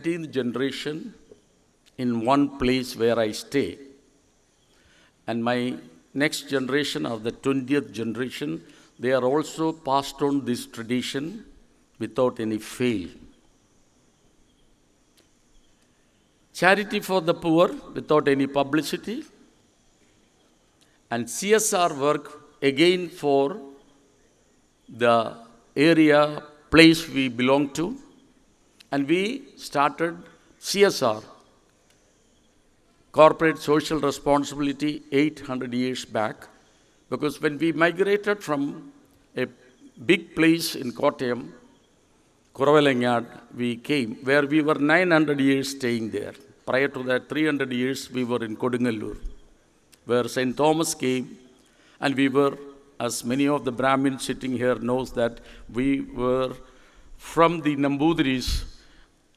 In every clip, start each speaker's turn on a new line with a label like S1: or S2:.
S1: 19th generation in one place where I stay. And my next generation, or the 20th generation, they are also passed on this tradition without any fail. Charity for the poor without any publicity, and CSR work again for the area, place we belong to. And we started CSR, corporate social responsibility, 800 years back, because when we migrated from a big place in Kottayam, Kuravalangad, we came, where we were 900 years staying there. Prior to that, 300 years we were in Kodungalur, where St. Thomas came, and we were, as many of the Brahmins sitting here knows, that we were from the Nambudris.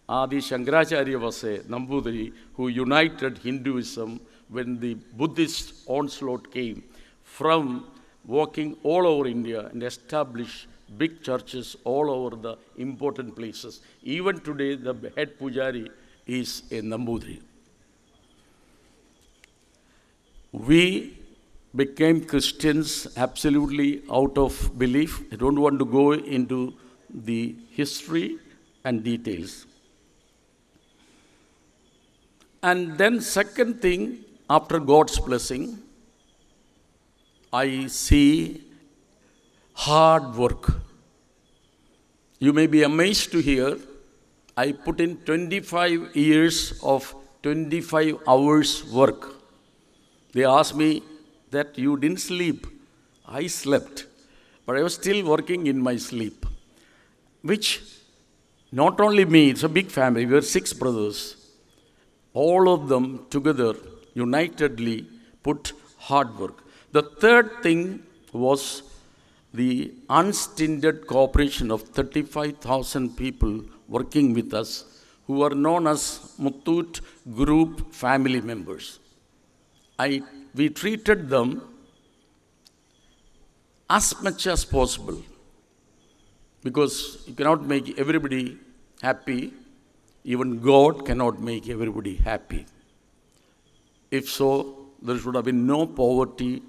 S1: Adi Shankaracharya was a Nambudiri who united Hinduism when the Buddhist onslaught came, from walking all over India and established big churches all over the important places. Even today, the head pujari is a Nambudiri. We became Christians absolutely out of belief. I don't want to go into the history and details. And then second thing, after God's blessing, I see hard work. You may be amazed to hear, I put in 25 years of 25 hours work. They asked me that you didn't sleep. I slept, but I was still working in my sleep. Which, not only me, it's a big family, we were 6 brothers. All of them together, unitedly, put hard work. The third thing was the unstinted cooperation of 35,000 people working with us, who are known as Muthoot Group family members. We treated them as much as possible, because you cannot make everybody happy. Even God cannot make everybody happy. If so, there should have been no poverty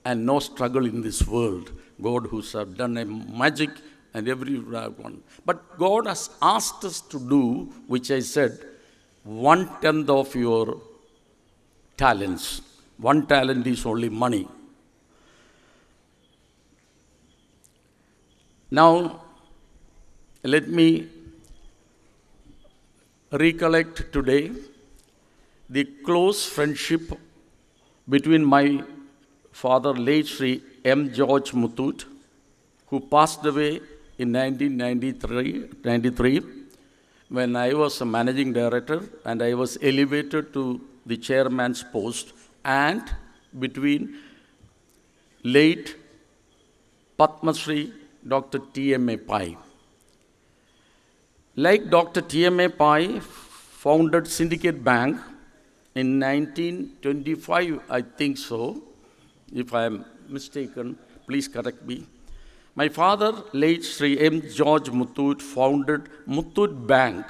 S1: and no struggle in this world. God who's have done a magic and everyone. But God has asked us to do, which I said, 1/10 of your talents. 1 talent is only money. Now, let me recollect today the close friendship between my father, late Sri M. George Muthoot, who passed away in 1993, when I was a managing director and I was elevated to the chairman's post, and between late Padma Shri Dr. T.M.A. Pai. Like Dr. T.M.A. Pai founded Syndicate Bank in 1925, I think so. If I am mistaken, please correct me. My father, late Sri M. George Muthoot, founded Muthoot Bank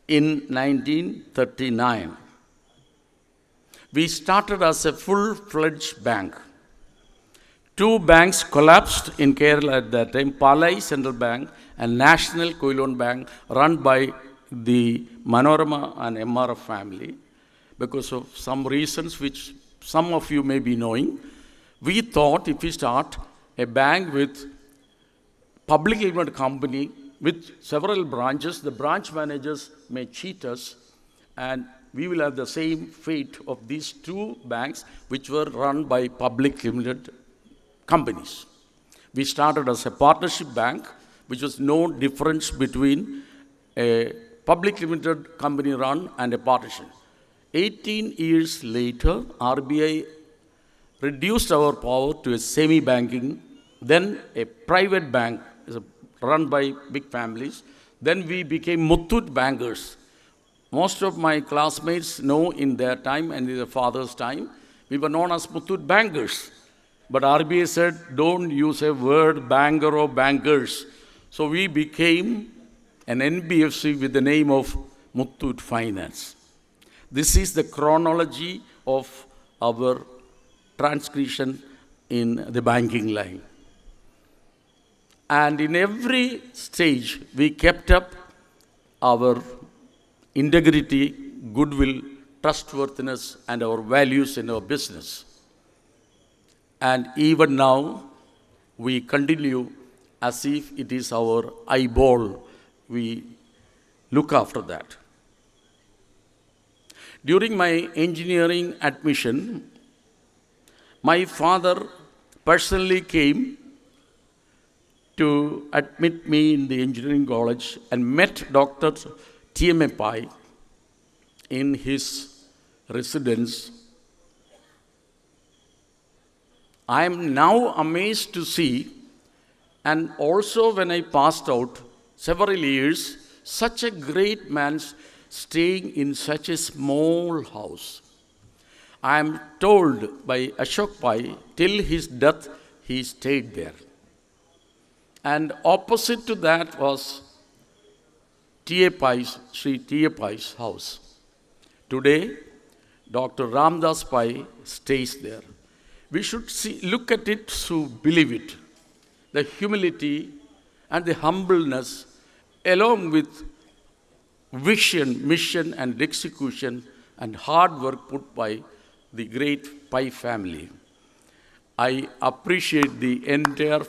S1: in 1939. We started as a full-fledged bank. 2 banks collapsed in Kerala at that time, Palai Central Bank and National Koilon Bank, run by the Manorama and MRF family. Because of some reasons which some of you may be knowing, we thought if we start a bank with public limited company with several branches, the branch managers may cheat us, and we will have the same fate of these 2 banks which were run by public limited companies. We started as a partnership bank, which was no difference between a public limited company run and a partnership. 18 years later, RBI reduced our power to a semi-banking, then a private bank run by big families. Then we became Muthoot bankers. Most of my classmates know in their time and in their father's time, we were known as Muthoot bankers. But RBI said, don't use a word banker or bankers. So we became an NBFC with the name of Muthoot Finance. This is the chronology of our transgression in the banking line. And in every stage, we kept up our integrity, goodwill, trustworthiness, and our values in our business. And even now, we continue as if it is our eyeball. We look after that. During my engineering admission, my father personally came to admit me in the engineering college and met Dr. T.M.A. Pai in his residence. I am now amazed to see, and also when I passed out several years, such a great man staying in such a small house. I am told by Ashok Pai, till his death, he stayed there. And opposite to that was Sri T.A. Pai's house. Today, Dr. Ramdas Pai stays there. We should look at it to believe it. The humility and the humbleness, along with vision, mission, and execution, and hard work put by the great Pai family. I appreciate the entire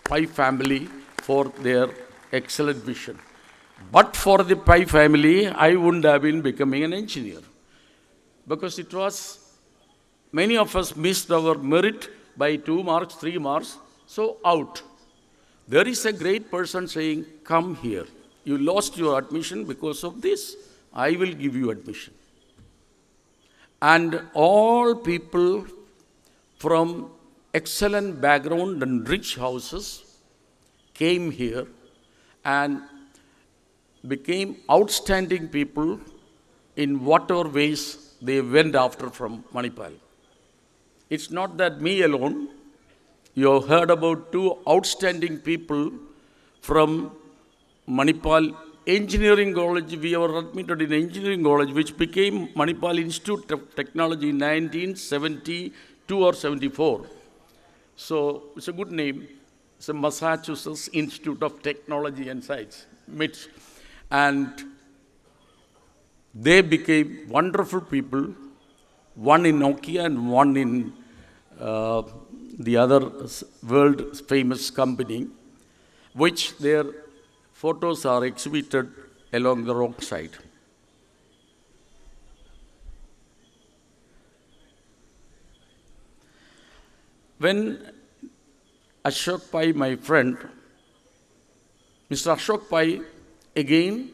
S1: Pai family for their excellent vision. But for the Pai family, I wouldn't have been becoming an engineer. Because it was, many of us missed our merit by 2 marks, 3 marks, so out. There is a great person saying, come here. You lost your admission because of this. I will give you admission. And all people from excellent background and rich houses came here and became outstanding people in whatever ways they went after from Manipal. It's not that me alone. You have heard about 2 outstanding people from Manipal Engineering College. We were admitted in Engineering College, which became Manipal Institute of Technology in 1972 or 74. So it's a good name. It's a Massachusetts Institute of Technology and Science, MITS. And they became wonderful people, one in Nokia and one in the other world famous company, which their photos are exhibited along the roadside. When Ashok Pai, my friend, Mr. Ashok Pai again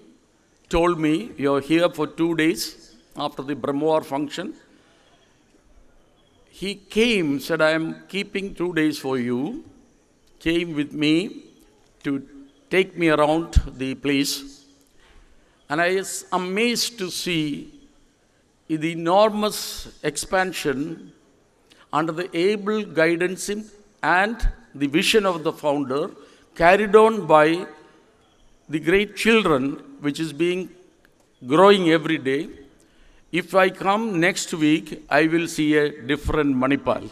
S1: told me, you're here for 2 days after the Brahmawar function. He came, said, I am keeping 2 days for you, came with me to take me around the place. And I was amazed to see the enormous expansion under the able guidance and the vision of the founder, carried on by the great children, which is being growing every day. If I come next week, I will see a different Manipal.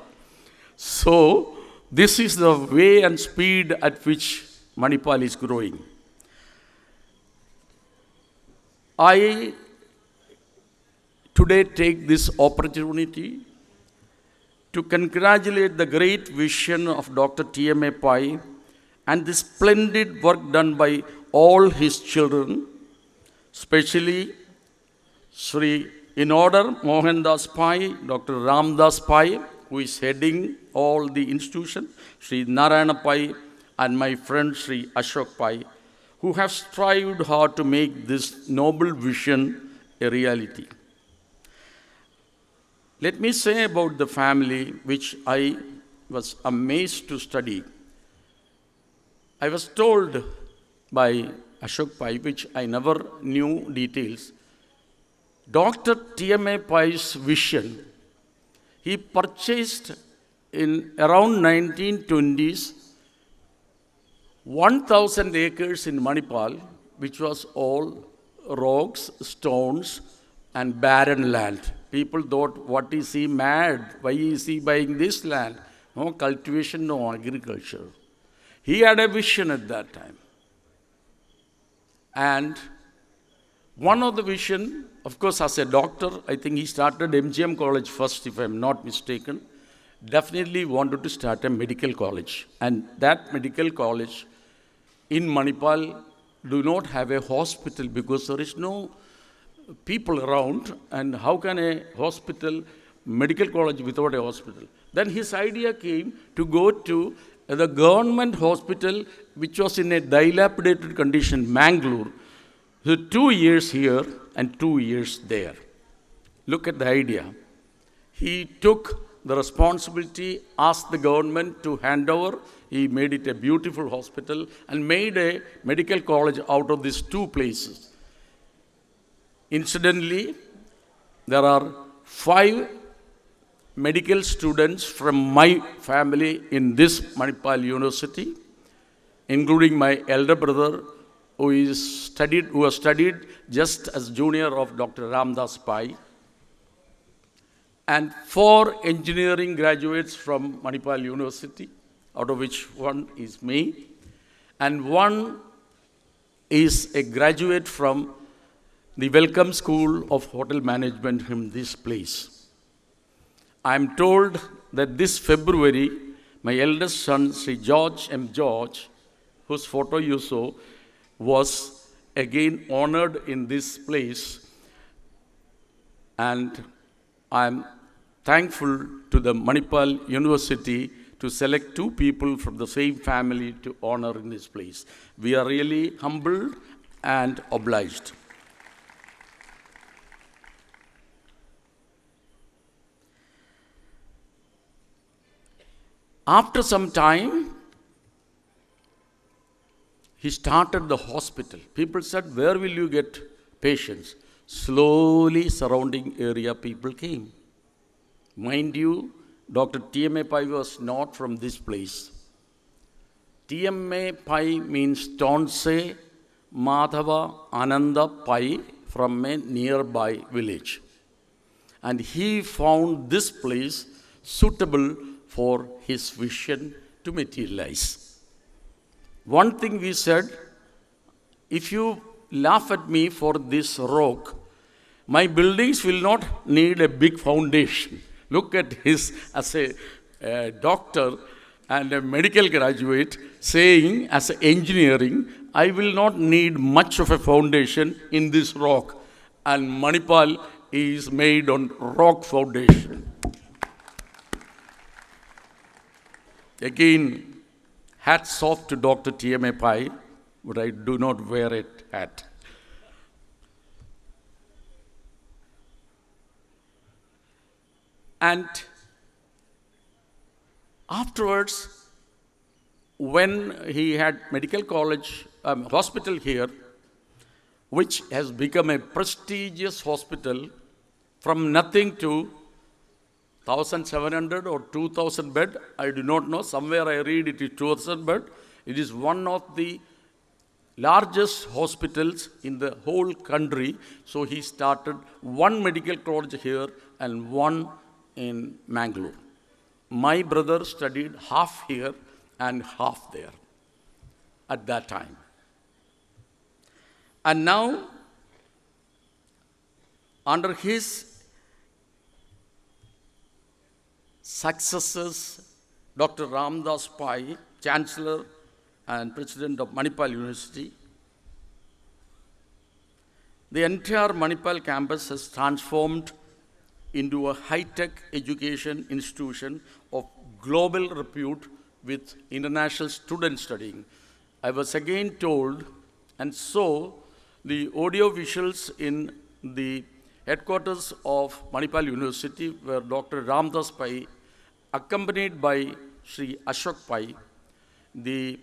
S1: So, this is the way and speed at which Manipal is growing. I today take this opportunity to congratulate the great vision of Dr. T.M.A. Pai and the splendid work done by all his children, especially Sri in order Mohandas Pai, Dr. Ramdas Pai, who is heading all the institution, Sri Narayana Pai, and my friend Sri Ashok Pai, who have strived hard to make this noble vision a reality. Let me say about the family, which I was amazed to study. I was told by Ashok Pai, which I never knew details, Dr. T.M.A. Pai's vision, he purchased in around 1920s 1,000 acres in Manipal which was all rocks, stones, and barren land. People thought, what is he mad? Why is he buying this land? No cultivation, no agriculture. He had a vision at that time. And one of the vision, of course, as a doctor, I think he started MGM College first, if I'm not mistaken. Definitely wanted to start a medical college. And that medical college in Manipal do not have a hospital because there is no people around. And how can a hospital, medical college without a hospital? Then his idea came to go to the government hospital, which was in a dilapidated condition, Mangalore. So 2 years here and 2 years there. Look at the idea. He took the responsibility, asked the government to hand over. He made it a beautiful hospital and made a medical college out of these two places. Incidentally, there are 5 medical students from my family in this Manipal University, including my elder brother who has studied just as junior of Dr. Ramdas Pai, and 4 engineering graduates from Manipal University, out of which one is me, and one is a graduate from the Welcome School of Hotel Management in this place. I am told that this February, my eldest son, Sri George M. George, whose photo you saw, was again honored in this place. And I am thankful to the Manipal University to select 2 people from the same family to honor in this place. We are really humbled and obliged. After some time, he started the hospital. People said, where will you get patients? Slowly, surrounding area people came. Mind you, Dr. T.M.A. Pai was not from this place. T.M.A. Pai means Tonse Madhava Ananda Pai from a nearby village. And he found this place suitable for his vision to materialize. One thing we said, if you laugh at me for this rock, my buildings will not need a big foundation. Look at his, as a doctor and a medical graduate, saying as engineering, I will not need much of a foundation in this rock. And Manipal is made on rock foundation. Again, hats off to Dr. T.M.A. Pai, but I do not wear a hat. And afterwards, when he had medical college, hospital here, which has become a prestigious hospital from nothing to 1,700 or 2,000 bed, I do not know. Somewhere I read it is 2,000 bed. It is one of the largest hospitals in the whole country. So he started one medical college here and one in Mangalore. My brother studied half here and half there at that time. And now, under his successors, Dr. Ramdas Pai, Chancellor and President of Manipal University, the entire Manipal campus has transformed into a high-tech education institution of global repute with international students studying. I was again told, and so the audio visuals in the headquarters of Manipal University, where Dr. Ramdas Pai, accompanied by Sri Ashok Pai, the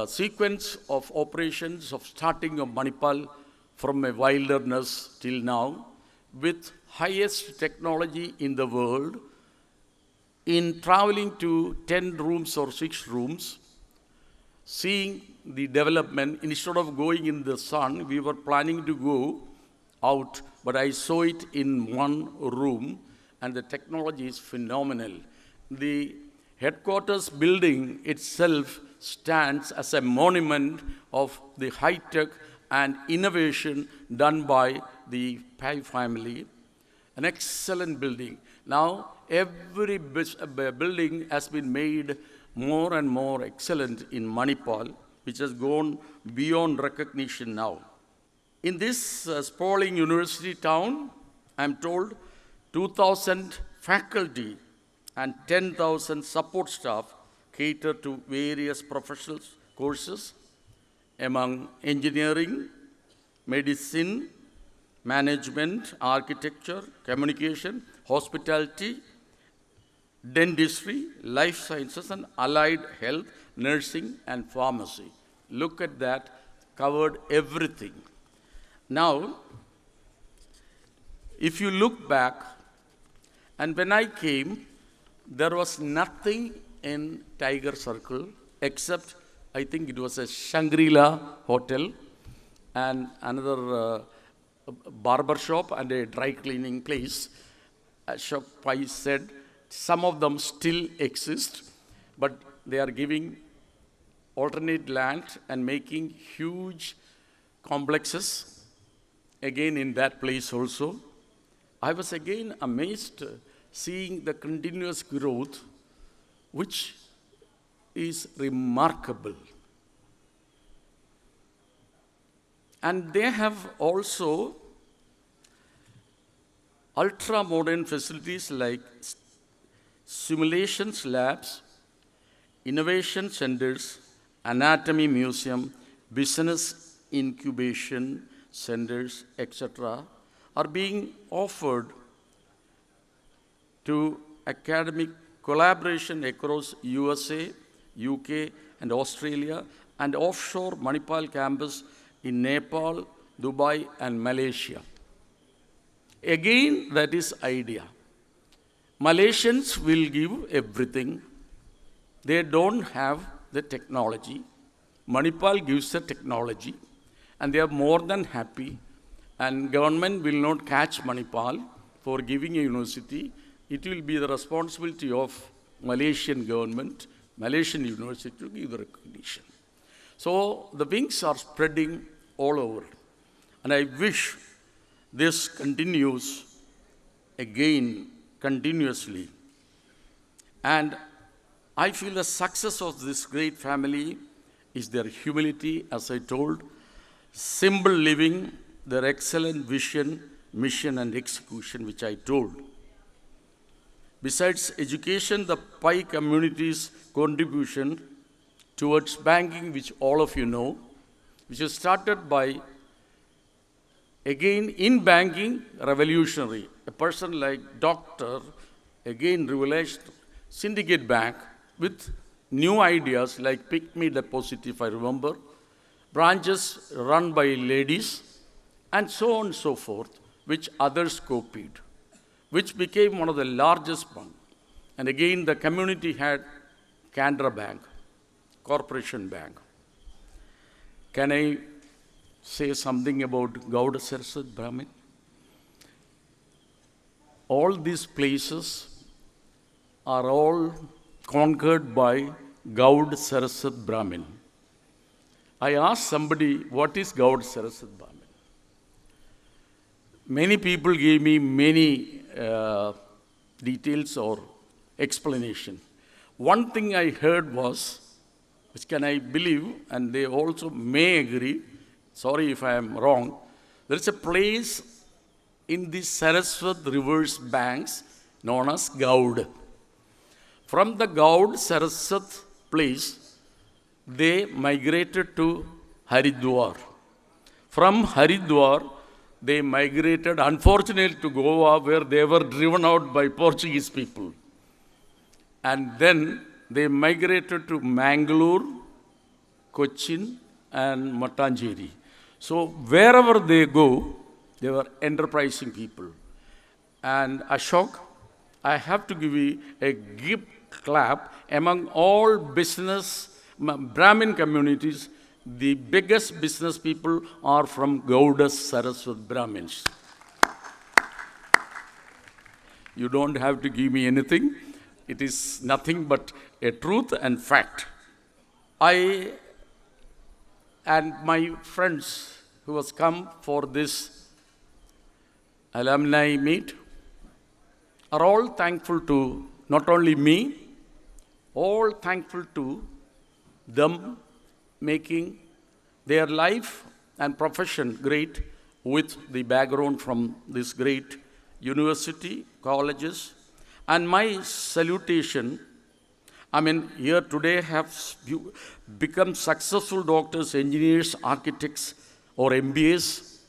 S1: sequence of operations of starting of Manipal from a wilderness till now, with highest technology in the world, in traveling to 10 rooms or 6 rooms, seeing the development. Instead of going in the sun, we were planning to go out, but I saw it in one room, and the technology is phenomenal. The headquarters building itself stands as a monument of the high-tech and innovation done by the Pai family. An excellent building. Now, every building has been made more and more excellent in Manipal, which has gone beyond recognition now. In this sprawling university town, I'm told 2,000 faculty and 10,000 support staff cater to various professional courses among engineering, medicine, management, architecture, communication, hospitality, dentistry, life sciences, and allied health, nursing, and pharmacy. Look at that, covered everything. Now, if you look back, and when I came, there was nothing in Tiger Circle except, I think it was a Shangri-La hotel and another barber shop and a dry cleaning place. Ashok Pai said some of them still exist, but they are giving alternate land and making huge complexes again in that place also. I was again amazed seeing the continuous growth, which is remarkable. And they have also ultra-modern facilities like simulations labs, innovation centers, anatomy museum, business incubation centers, etc., are being offered to academic collaboration across USA, UK, and Australia, and offshore Manipal campus in Nepal, Dubai, and Malaysia. Again, that is idea. Malaysians will give everything. They don't have the technology. Manipal gives the technology, and they are more than happy. And government will not catch Manipal for giving a university. It will be the responsibility of Malaysian government, Malaysian university to give the recognition. So the wings are spreading all over. And I wish this continues again continuously. And I feel the success of this great family is their humility, as I told, simple living, their excellent vision, mission, and execution, which I told. Besides education, the Pai community's contribution towards banking, which all of you know, which was started by, again, in banking, revolutionary. A person like Doctor, again, revolutionized syndicate bank with new ideas like Pick Me Deposit, if I remember, branches run by ladies, and so on and so forth, which others copied, which became one of the largest banks. And again, the community had Canara Bank, Corporation Bank. Can I say something about Gauda Saraswat Brahmin? All these places are all conquered by Gauda Saraswat Brahmin. I asked somebody, what is Gauda Saraswat Brahmin? Many people gave me many details or explanation. One thing I heard was, which can I believe, and they also may agree, sorry if I am wrong, there is a place in the Saraswat River's banks known as Gaud. From the Gaud Saraswat place, they migrated to Haridwar. From Haridwar, they migrated, unfortunately, to Goa, where they were driven out by Portuguese people. And then they migrated to Mangalore, Cochin, and Mattancheri. So wherever they go, they were enterprising people. And Ashok, I have to give you a gift clap among all business Brahmin communities, the biggest business people are from Gaudas Saraswat Brahmins. You don't have to give me anything. It is nothing but a truth and fact. I and my friends who has come for this alumni meet are all thankful to not only me, all thankful to them making their life and profession great with the background from this great university, colleges. And my salutation, here today have become successful doctors, engineers, architects, or MBAs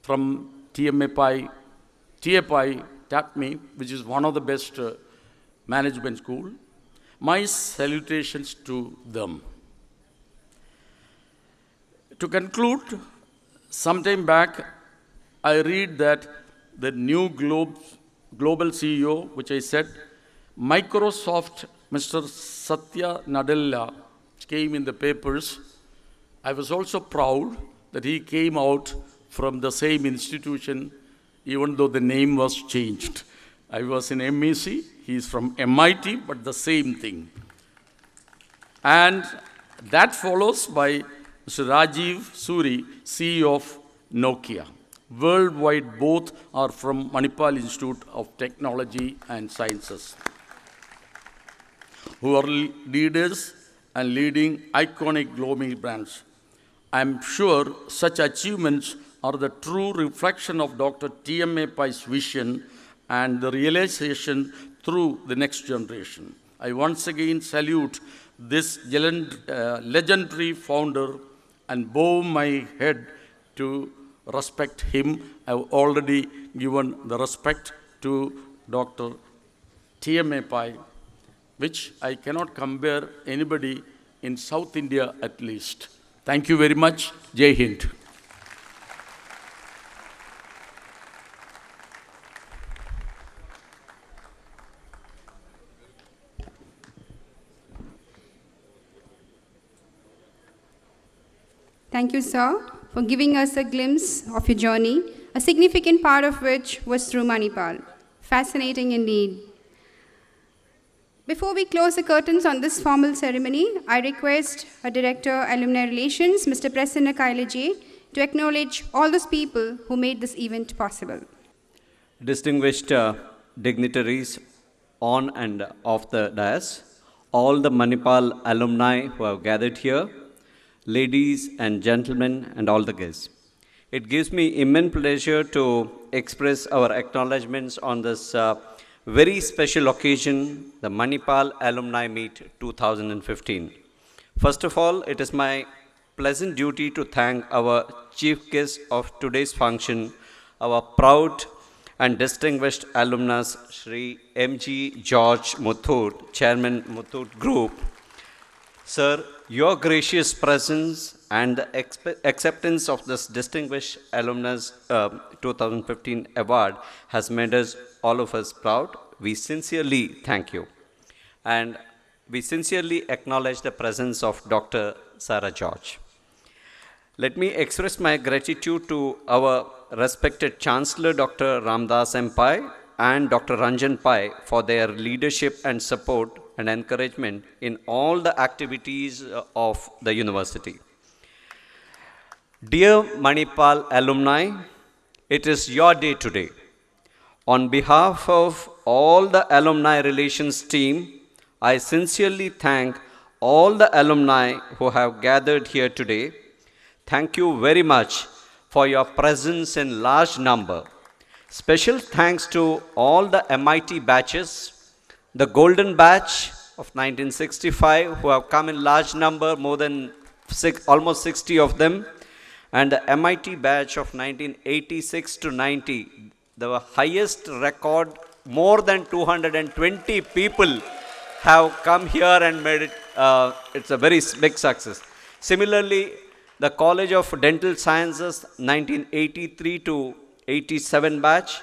S1: from TAPI, which is one of the best management school. My salutations to them. To conclude, sometime back, I read that the new global CEO, which I said, Microsoft, Mr. Satya Nadella, came in the papers. I was also proud that he came out from the same institution, even though the name was changed. I was in MEC, he is from MIT, but the same thing. And that follows by Mr. Rajiv Suri, CEO of Nokia. Worldwide, both are from Manipal Institute of Technology and Sciences, who are leaders and leading iconic global brands. I'm sure such achievements are the true reflection of Dr. T.M.A. Pai's vision and the realization through the next generation. I once again salute this legendary founder and bow my head to respect him. I've already given the respect to Dr. T.M.A. Pai, which I cannot compare anybody in South India at least. Thank you very much. Jai Hind.
S2: Thank you, sir, for giving us a glimpse of your journey, a significant part of which was through Manipal. Fascinating indeed. Before we close the curtains on this formal ceremony, I request our Director, Alumni Relations, Mr. Prasanna Kailaji, to acknowledge all those people who made this event possible.
S3: Distinguished dignitaries on and off the dais, all the Manipal alumni who have gathered here, ladies and gentlemen, and all the guests. It gives me immense pleasure to express our acknowledgements on this very special occasion, the Manipal Alumni Meet 2015. First of all, it is my pleasant duty to thank our chief guest of today's function, our proud and distinguished alumnus, Shri M.G. George Muthoot, Chairman Muthoot Group. Sir, your gracious presence and the acceptance of this distinguished alumnus 2015 award has made us, all of us, proud. We sincerely thank you. And we sincerely acknowledge the presence of Dr. Sarah George. Let me express my gratitude to our respected Chancellor, Dr. Ramdas M. Pai, and Dr. Ranjan Pai for their leadership and support and encouragement in all the activities of the university. Dear Manipal alumni, it is your day today. On behalf of all the alumni relations team, I sincerely thank all the alumni who have gathered here today. Thank you very much for your presence in large number. Special thanks to all the MIT batches, the golden batch of 1965 who have come in large number, more than almost 60 of them, and the MIT batch of 1986 to 90, the highest record, more than 220 people have come here and made it, it's a very big success. Similarly, the College of Dental Sciences 1983 to 87 batch,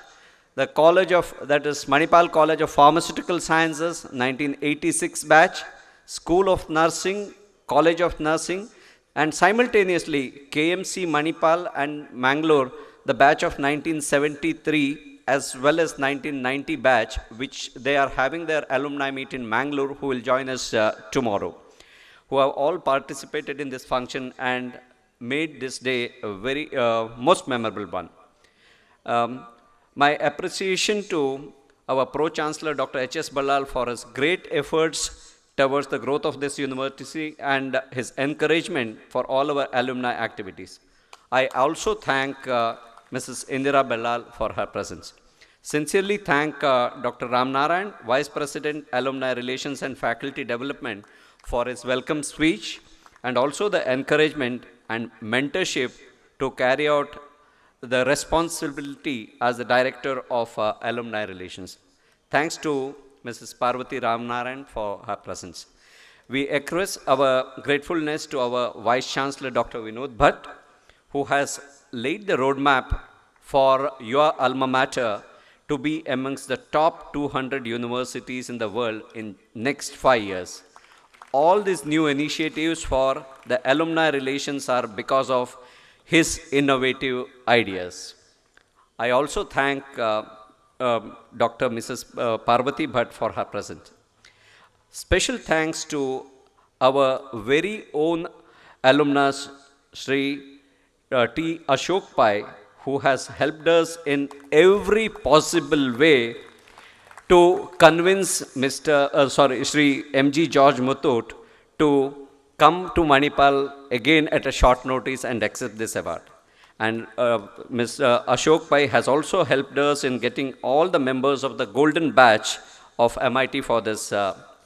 S3: the College of, that is Manipal College of Pharmaceutical Sciences 1986 batch, School of Nursing College of Nursing, and simultaneously KMC Manipal and Mangalore, the batch of 1973 as well as 1990 batch, which they are having their alumni meet in Mangalore, who will join us tomorrow, who have all participated in this function and made this day a very most memorable one. My appreciation to our Pro-Chancellor Dr. H.S. Ballal for his great efforts towards the growth of this university and his encouragement for all our alumni activities. I also thank Mrs. Indira Ballal for her presence. Sincerely thank Dr. Ram Narayan, Vice President, Alumni Relations and Faculty Development, for his welcome speech and also the encouragement and mentorship to carry out the responsibility as the Director of Alumni Relations. Thanks to Mrs. Parvati Ramnaran for her presence. We express our gratefulness to our Vice Chancellor Dr. Vinod Bhatt, who has laid the roadmap for your alma mater to be amongst the top 200 universities in the world in next 5 years. All these new initiatives for the alumni relations are because of his innovative ideas. I also thank Dr. Mrs. Parvati Bhatt for her presence. Special thanks to our very own alumnus, Sri T. Ashok Pai, who has helped us in every possible way to convince Sri M.G. George Muthoot to come to Manipal again at a short notice and accept this award. And Mr. Ashok Pai has also helped us in getting all the members of the golden batch of MIT for this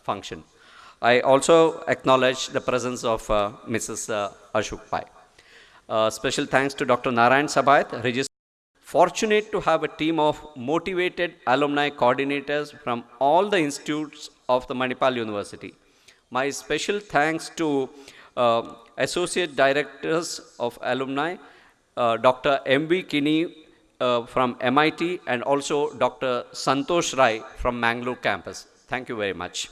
S3: function. I also acknowledge the presence of Mrs. Ashok Pai. Special thanks to Dr. Narayan Sabayat, fortunate to have a team of motivated alumni coordinators from all the institutes of the Manipal University. My special thanks to Associate Directors of Alumni, Dr. M.V. Kinney from MIT and also Dr. Santosh Rai from Mangalore campus. Thank you very much.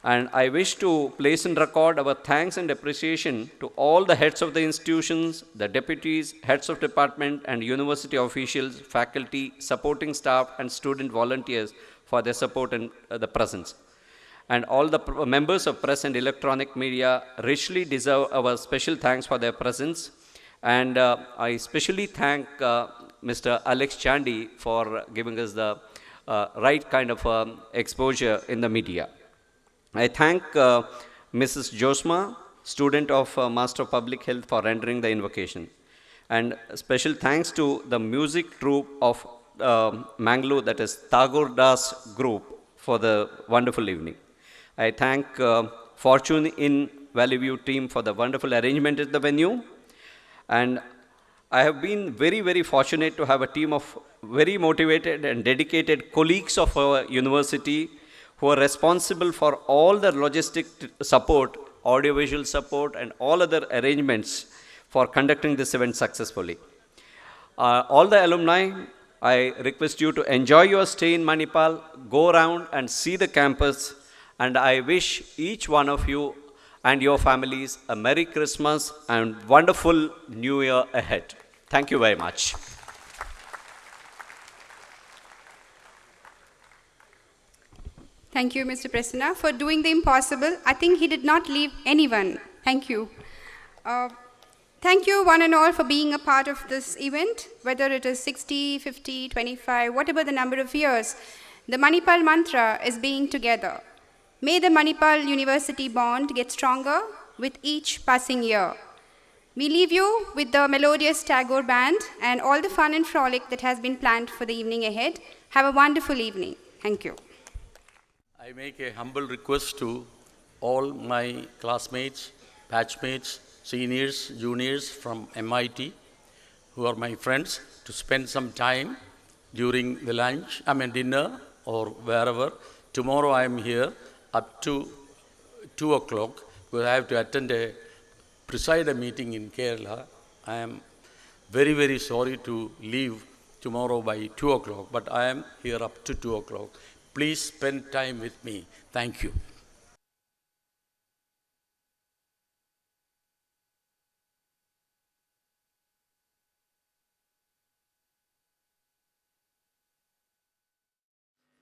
S3: And I wish to place in record our thanks and appreciation to all the heads of the institutions, the deputies, heads of department and university officials, faculty, supporting staff and student volunteers for their support and the presence. And all the members of press and electronic media richly deserve our special thanks for their presence. And I especially thank Mr. Alex Chandy for giving us the right kind of exposure in the media. I thank Mrs. Josma, student of Master of Public Health, for rendering the invocation. And special thanks to the music troupe of Mangalore, that is Tagore Das group, for the wonderful evening. I thank Fortune in Valley View team for the wonderful arrangement at the venue. And I have been very, very fortunate to have a team of very motivated and dedicated colleagues of our university who are responsible for all the logistic support, audiovisual support, and all other arrangements for conducting this event successfully. All the alumni, I request you to enjoy your stay in Manipal, go around and see the campus, and I wish each one of you and your families a Merry Christmas and wonderful New Year ahead. Thank you very much.
S2: Thank you, Mr. Prasanna, for doing the impossible. I think he did not leave anyone. Thank you. Thank you, one and all, for being a part of this event, whether it is 60, 50, 25, whatever the number of years. The Manipal mantra is being together. May the Manipal University bond get stronger with each passing year. We leave you with the melodious Tagore band and all the fun and frolic that has been planned for the evening ahead. Have a wonderful evening. Thank you.
S1: I make a humble request to all my classmates, batchmates, seniors, juniors from MIT, who are my friends, to spend some time during the dinner or wherever. Tomorrow I am here up to 2 o'clock, because I have to preside a meeting in Kerala. I am very, very sorry to leave tomorrow by 2 o'clock, but I am here up to 2 o'clock. Please spend time with me. Thank you.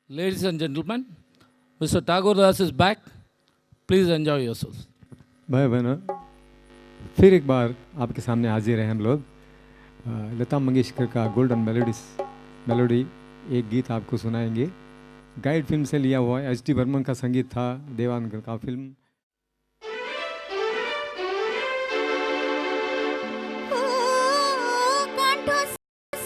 S4: Ladies and gentlemen, Mr. Tagore Das is back. Please enjoy yourselves.
S5: भाई बहनों, फिर एक बार आपके सामने हाजिर हैं हम लोग। लता मंगेशकर का गोल्डन मेलोडी एक गीत आपको सुनाएंगे। गाइड फिल्म से लिया हुआ है। एच टी बर्मन का संगीत था, देवानंद का फिल्म